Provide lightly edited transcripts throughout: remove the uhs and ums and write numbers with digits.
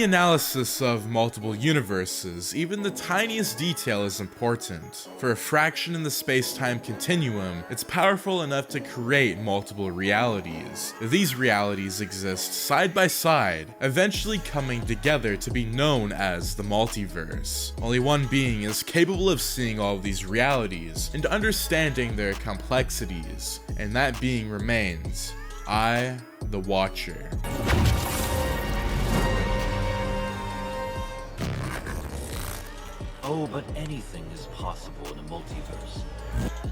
analysis of multiple universes, even the tiniest detail is important. For a fraction in the space-time continuum, it's powerful enough to create multiple realities. These realities exist side by side, eventually coming together to be known as the multiverse. Only one being is capable of seeing all of these realities and understanding their complexities, and that being remains I, the Watcher. Oh, but anything is possible in a multiverse.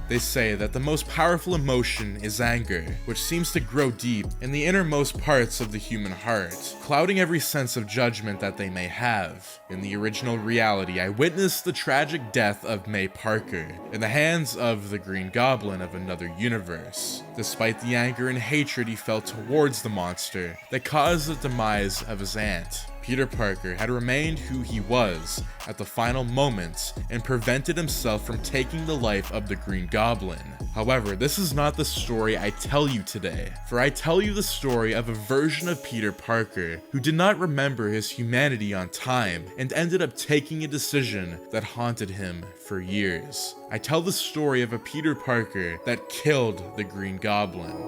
They say that the most powerful emotion is anger, which seems to grow deep in the innermost parts of the human heart, clouding every sense of judgment that they may have. In the original reality, I witnessed the tragic death of May Parker in the hands of the Green Goblin of another universe, despite the anger and hatred he felt towards the monster that caused the demise of his aunt. Peter Parker had remained who he was at the final moments and prevented himself from taking the life of the Green Goblin. However, this is not the story I tell you today, for I tell you the story of a version of Peter Parker who did not remember his humanity on time and ended up taking a decision that haunted him for years. I tell the story of a Peter Parker that killed the Green Goblin.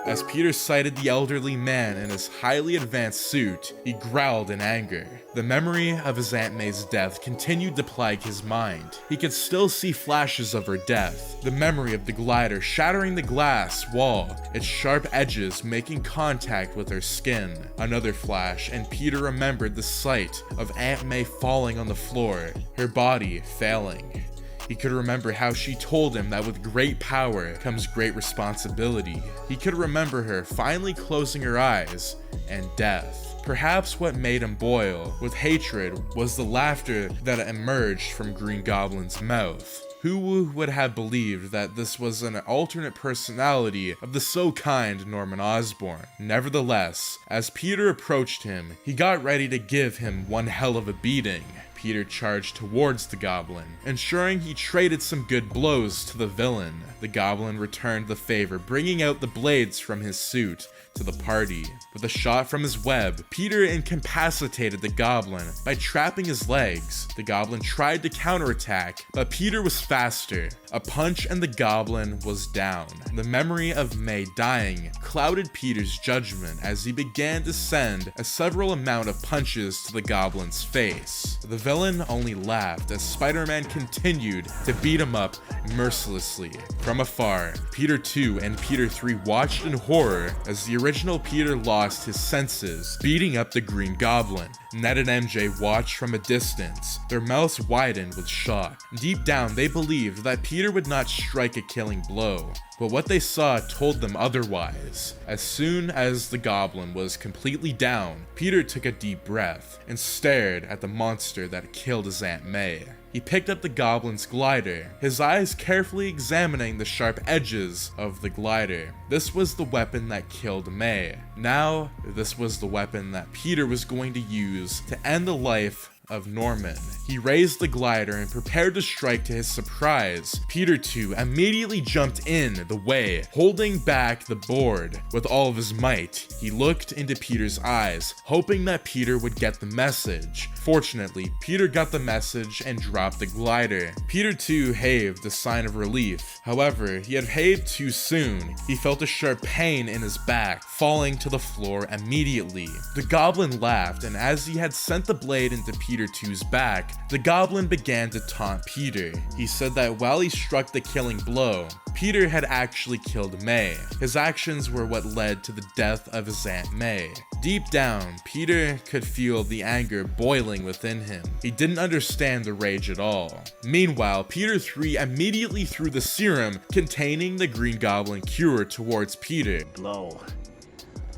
As Peter sighted the elderly man in his highly advanced suit, he growled in anger. The memory of his Aunt May's death continued to plague his mind. He could still see flashes of her death. The memory of the glider shattering the glass wall, its sharp edges making contact with her skin. Another flash, and Peter remembered the sight of Aunt May falling on the floor, her body failing. He could remember how she told him that with great power comes great responsibility. He could remember her finally closing her eyes and death. Perhaps what made him boil with hatred was the laughter that emerged from Green Goblin's mouth. Who would have believed that this was an alternate personality of the so kind Norman Osborn? Nevertheless, as Peter approached him, he got ready to give him one hell of a beating. Peter charged towards the Goblin, ensuring he traded some good blows to the villain. The Goblin returned the favor, bringing out the blades from his suit to the party. With a shot from his web, Peter incapacitated the Goblin by trapping his legs. The Goblin tried to counterattack, but Peter was faster. A punch and the Goblin was down. The memory of May dying clouded Peter's judgment as he began to send a several amount of punches to the Goblin's face. The villain only laughed as Spider-Man continued to beat him up mercilessly. From afar, Peter 2 and Peter 3 watched in horror as the original Peter lost his senses, beating up the Green Goblin. Ned and MJ watched from a distance, their mouths widened with shock. Deep down, they believed that Peter would not strike a killing blow, but what they saw told them otherwise. As soon as the Goblin was completely down, Peter took a deep breath and stared at the monster that killed his Aunt May. He picked up the Goblin's glider, his eyes carefully examining the sharp edges of the glider. This was the weapon that killed May. Now, this was the weapon that Peter was going to use to end the life of Norman. He raised the glider and prepared to strike. To his surprise, Peter 2 immediately jumped in the way, holding back the board with all of his might. He looked into Peter's eyes, hoping that Peter would get the message. Fortunately, Peter got the message and dropped the glider. Peter 2 heaved a sign of relief. However, he had heaved too soon. He felt a sharp pain in his back, falling to the floor immediately. The Goblin laughed, and as he had sent the blade into Peter 2's back, the Goblin began to taunt Peter. He said that while he struck the killing blow, Peter had actually killed May. His actions were what led to the death of his Aunt May. Deep down, Peter could feel the anger boiling within him. He didn't understand the rage at all. Meanwhile, Peter 3 immediately threw the serum containing the Green Goblin cure towards Peter. Blow.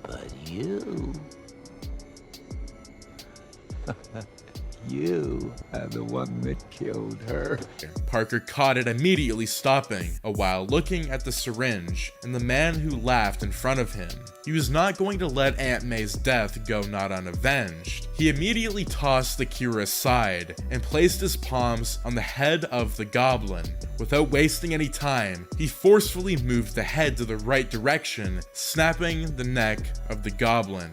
But you... You are the one that killed her. Parker caught it, immediately stopping, a while looking at the syringe and the man who laughed in front of him. He was not going to let Aunt May's death go not unavenged. He immediately tossed the cure aside and placed his palms on the head of the goblin. Without wasting any time, he forcefully moved the head to the right direction, snapping the neck of the goblin.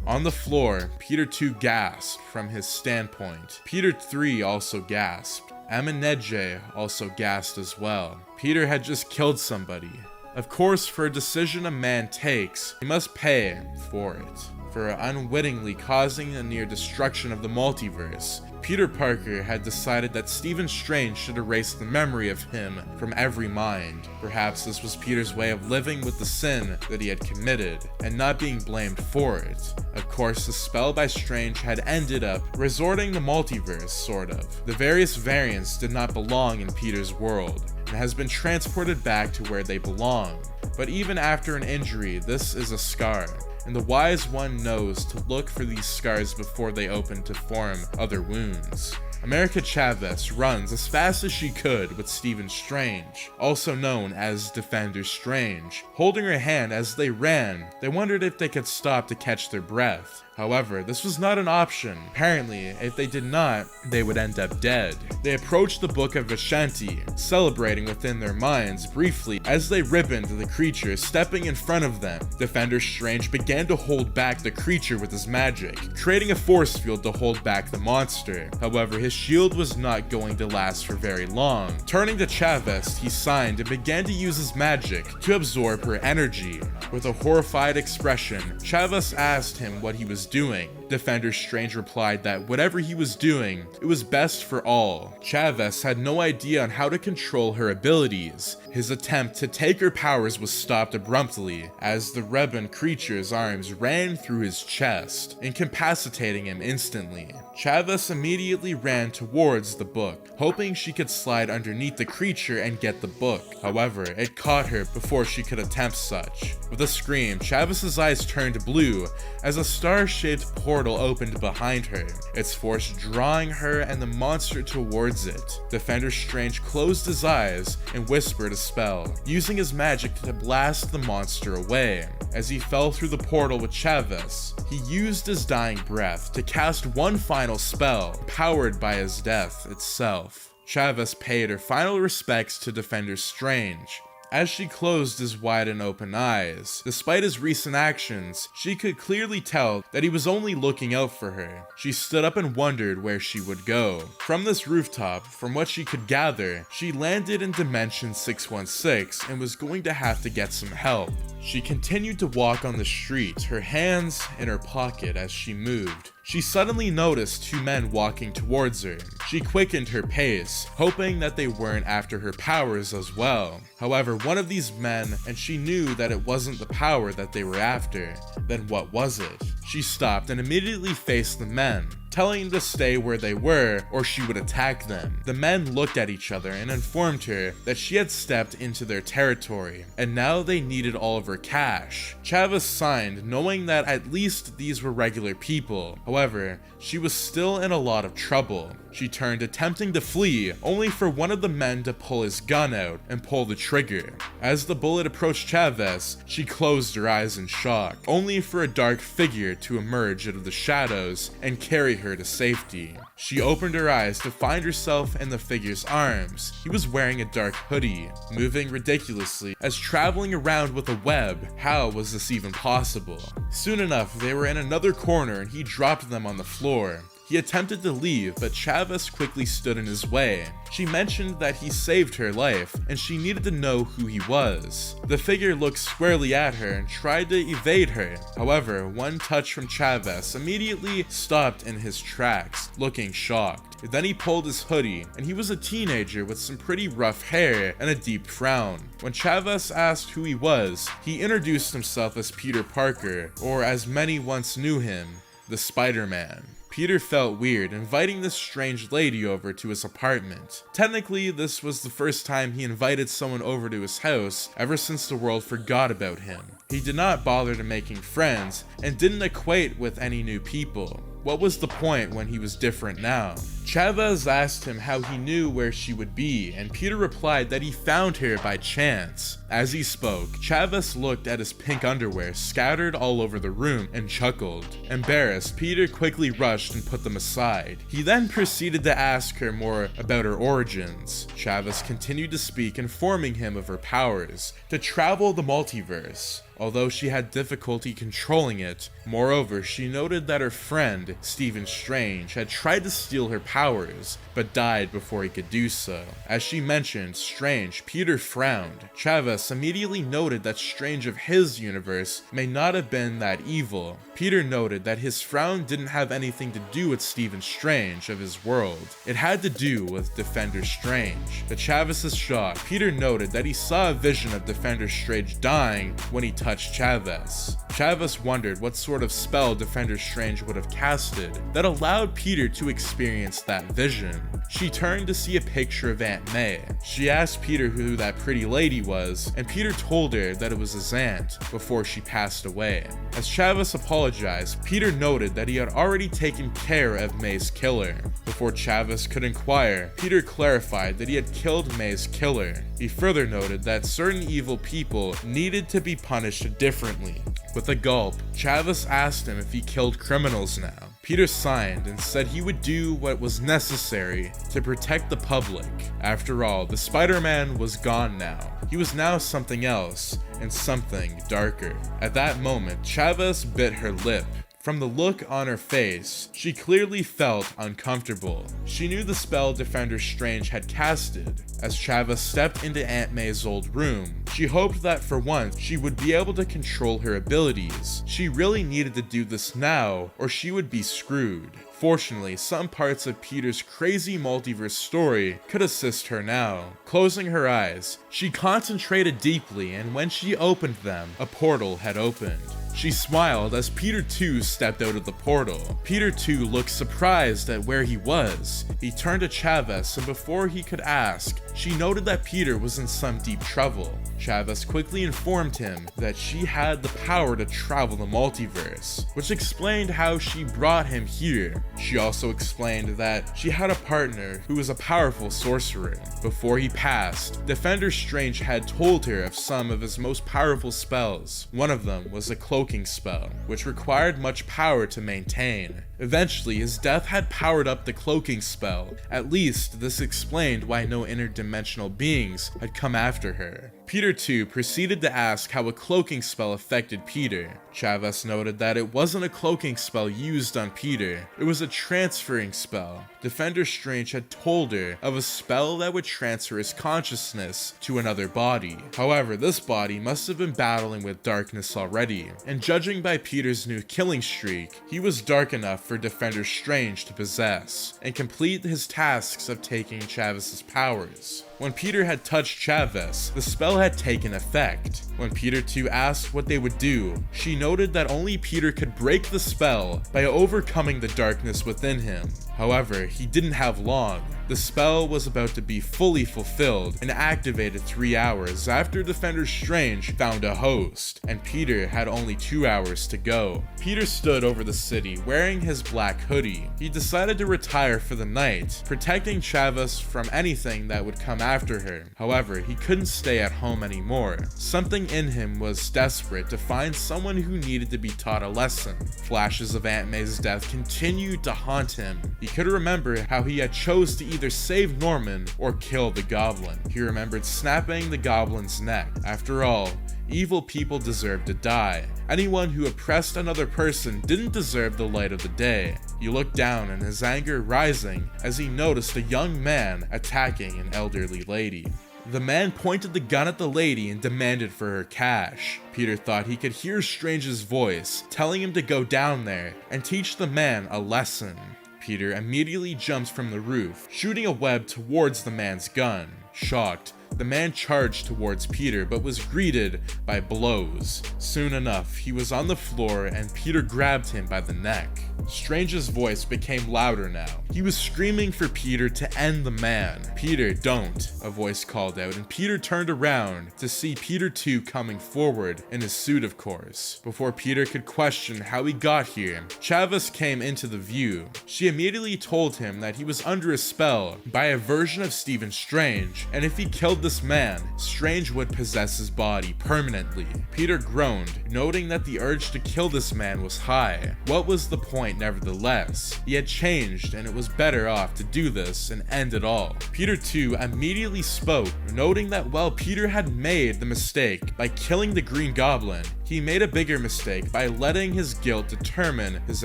On the floor, Peter 2 gasped from his standpoint. Peter 3 also gasped. Ameneje also gasped as well. Peter had just killed somebody. Of course, for a decision a man takes, he must pay for it. For unwittingly causing the near destruction of the multiverse, Peter Parker had decided that Stephen Strange should erase the memory of him from every mind. Perhaps this was Peter's way of living with the sin that he had committed, and not being blamed for it. Of course, the spell by Strange had ended up resorting the multiverse, sort of. The various variants did not belong in Peter's world, and has been transported back to where they belong. But even after an injury, this is a scar, and the wise one knows to look for these scars before they open to form other wounds. America Chavez runs as fast as she could with Stephen Strange, also known as Defender Strange, holding her hand as they ran. They wondered if they could stop to catch their breath. However, this was not an option. Apparently, if they did not, they would end up dead. They approached the Book of Vishanti, celebrating within their minds briefly as they ribboned the creature stepping in front of them. Defender Strange began to hold back the creature with his magic, creating a force field to hold back the monster. However, his shield was not going to last for very long. Turning to Chavez, he signed and began to use his magic to absorb her energy. With a horrified expression, Chavez asked him what he was doing. Defender Strange replied that whatever he was doing, it was best for all. Chavez had no idea on how to control her abilities. His attempt to take her powers was stopped abruptly as the Rebon creature's arms ran through his chest, incapacitating him instantly. Chavez immediately ran towards the book, hoping she could slide underneath the creature and get the book. However, it caught her before she could attempt such. With a scream, Chavez's eyes turned blue as a star-shaped portal opened behind her, its force drawing her and the monster towards it. Defender Strange closed his eyes and whispered a spell, using his magic to blast the monster away. As he fell through the portal with Chavez, he used his dying breath to cast one final spell, powered by his death itself. Chavez paid her final respects to Defender Strange. As she closed his wide and open eyes, despite his recent actions, she could clearly tell that he was only looking out for her. She stood up and wondered where she would go. From this rooftop, from what she could gather, she landed in Dimension 616 and was going to have to get some help. She continued to walk on the street, her hands in her pocket as she moved. She suddenly noticed two men walking towards her. She quickened her pace, hoping that they weren't after her powers as well. However, one of these men, and she knew that it wasn't the power that they were after. Then what was it? She stopped and immediately faced the men, telling them to stay where they were or she would attack them. The men looked at each other and informed her that she had stepped into their territory, and now they needed all of her cash. Chavez signed, knowing that at least these were regular people. However, she was still in a lot of trouble. She turned, attempting to flee, only for one of the men to pull his gun out and pull the trigger. As the bullet approached Chavez, she closed her eyes in shock, only for a dark figure to emerge out of the shadows and carry her to safety. She opened her eyes to find herself in the figure's arms. He was wearing a dark hoodie, moving ridiculously as traveling around with a web. How was this even possible? Soon enough, they were in another corner and he dropped them on the floor. He attempted to leave, but Chavez quickly stood in his way. She mentioned that he saved her life, and she needed to know who he was. The figure looked squarely at her and tried to evade her. However, one touch from Chavez immediately stopped in his tracks, looking shocked. Then he pulled his hoodie, and he was a teenager with some pretty rough hair and a deep frown. When Chavez asked who he was, he introduced himself as Peter Parker, or as many once knew him, the Spider-Man. Peter felt weird inviting this strange lady over to his apartment. Technically, this was the first time he invited someone over to his house ever since the world forgot about him. He did not bother to making friends and didn't equate with any new people. What was the point when he was different now? Chavez asked him how he knew where she would be, and Peter replied that he found her by chance. As he spoke, Chavez looked at his pink underwear scattered all over the room and chuckled. Embarrassed, Peter quickly rushed and put them aside. He then proceeded to ask her more about her origins. Chavez continued to speak, informing him of her powers to travel the multiverse, although she had difficulty controlling it. Moreover, she noted that her friend, Stephen Strange, had tried to steal her powers, but died before he could do so. As she mentioned Strange, Peter frowned. Chavez immediately noted that Strange of his universe may not have been that evil. Peter noted that his frown didn't have anything to do with Stephen Strange of his world. It had to do with Defender Strange. To Chavez's shock, Peter noted that he saw a vision of Defender Strange dying when he touched Chavez. Chavez wondered what sort of spell Defender Strange would have casted that allowed Peter to experience that vision. She turned to see a picture of Aunt May. She asked Peter who that pretty lady was, and Peter told her that it was his aunt before she passed away. As Chavez apologized, Peter noted that he had already taken care of May's killer. Before Chavez could inquire, Peter clarified that he had killed May's killer. He further noted that certain evil people needed to be punished differently. With a gulp, Chavez asked him if he killed criminals now. Peter signed and said he would do what was necessary to protect the public. After all, the Spider-Man was gone now. He was now something else, and something darker. At that moment, Chavez bit her lip. From the look on her face, she clearly felt uncomfortable. She knew the spell Defender Strange had casted. As Chavez stepped into Aunt May's old room, she hoped that for once she would be able to control her abilities. She really needed to do this now, or she would be screwed. Fortunately, some parts of Peter's crazy multiverse story could assist her now. Closing her eyes, she concentrated deeply, and when she opened them, a portal had opened. She smiled as Peter too stepped out of the portal. Peter too looked surprised at where he was. He turned to Chavez, and before he could ask, she noted that Peter was in some deep trouble. Chavez quickly informed him that she had the power to travel the multiverse, which explained how she brought him here. She also explained that she had a partner who was a powerful sorcerer. Before he passed, Defender Strange had told her of some of his most powerful spells. One of them was a cloaking spell, which required much power to maintain. Eventually, his death had powered up the cloaking spell. At least, this explained why no interdimensional beings had come after her. Peter too proceeded to ask how a cloaking spell affected Peter. Chavez noted that it wasn't a cloaking spell used on Peter, it was a transferring spell. Defender Strange had told her of a spell that would transfer his consciousness to another body. However, this body must have been battling with darkness already, and judging by Peter's new killing streak, he was dark enough for Defender Strange to possess and complete his tasks of taking Chavez's powers. When Peter had touched Chavez, the spell had taken effect. When Peter too asked what they would do, she noted that only Peter could break the spell by overcoming the darkness within him. However, he didn't have long. The spell was about to be fully fulfilled and activated 3 hours after Defender Strange found a host, and Peter had only 2 hours to go. Peter stood over the city wearing his black hoodie. He decided to retire for the night, protecting Chavez from anything that would come after her. However, he couldn't stay at home anymore. Something in him was desperate to find someone who needed to be taught a lesson. Flashes of Aunt May's death continued to haunt him. He could remember how he had chose to either save Norman or kill the Goblin. He remembered snapping the Goblin's neck. After all, evil people deserved to die. Anyone who oppressed another person didn't deserve the light of the day. He looked down, and his anger rising as he noticed a young man attacking an elderly lady. The man pointed the gun at the lady and demanded for her cash. Peter thought he could hear Strange's voice telling him to go down there and teach the man a lesson. Peter immediately jumps from the roof, shooting a web towards the man's gun. Shocked, The man charged towards Peter but was greeted by blows. Soon enough, he was on the floor and Peter grabbed him by the neck. Strange's voice became louder now. He was screaming for Peter to end the man. "Peter, don't," a voice called out, and Peter turned around to see Peter 2 coming forward in his suit, of course. Before Peter could question how he got here, Chavez came into the view. She immediately told him that he was under a spell by a version of Stephen Strange, and if he killed this man, Strange would possess his body permanently. Peter groaned, noting that the urge to kill this man was high. What was the point nevertheless? He had changed and it was better off to do this and end it all. Peter 2 immediately spoke, noting that while Peter had made the mistake by killing the Green Goblin, he made a bigger mistake by letting his guilt determine his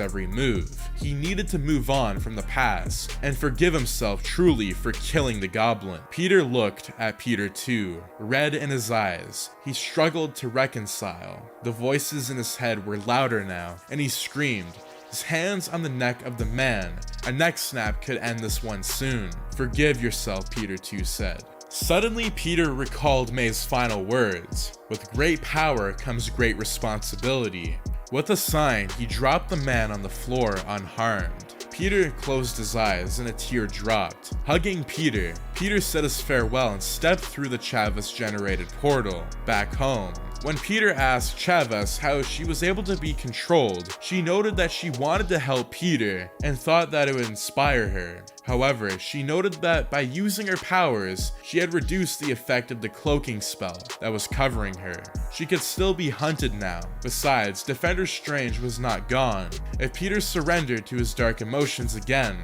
every move. He needed to move on from the past and forgive himself truly for killing the Goblin. Peter looked at Peter 2, red in his eyes. He struggled to reconcile. The voices in his head were louder now, and he screamed, his hands on the neck of the man. A neck snap could end this one soon. "Forgive yourself," Peter 2 said. Suddenly, Peter recalled May's final words. "With great power comes great responsibility." With a sign, he dropped the man on the floor unharmed. Peter closed his eyes and a tear dropped. Hugging Peter, Peter said his farewell and stepped through the Chavez-generated portal back home. When Peter asked Chavez how she was able to be controlled, she noted that she wanted to help Peter and thought that it would inspire her. However, she noted that by using her powers, she had reduced the effect of the cloaking spell that was covering her. She could still be hunted now. Besides, Defender Strange was not gone. If Peter surrendered to his dark emotions again,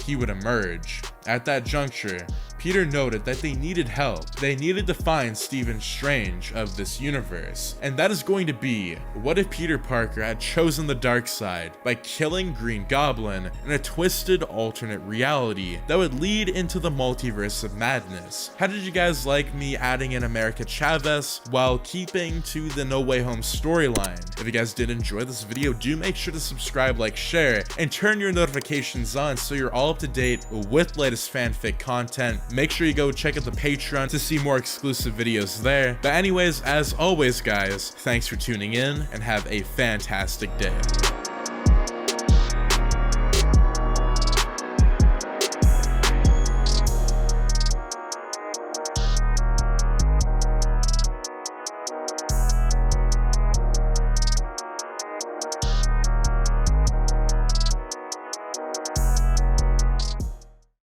he would emerge. At that juncture, Peter noted that they needed help. They needed to find Stephen Strange of this universe. And that is going to be, what if Peter Parker had chosen the dark side by killing Green Goblin in a twisted alternate reality that would lead into the multiverse of madness? How did you guys like me adding in America Chavez while keeping to the No Way Home storyline? If you guys did enjoy this video, do make sure to subscribe, like, share, and turn your notifications on so you're all up to date with latest fanfic content. Make sure you go check out the Patreon to see more exclusive videos there. But anyways, as always guys, thanks for tuning in and have a fantastic day.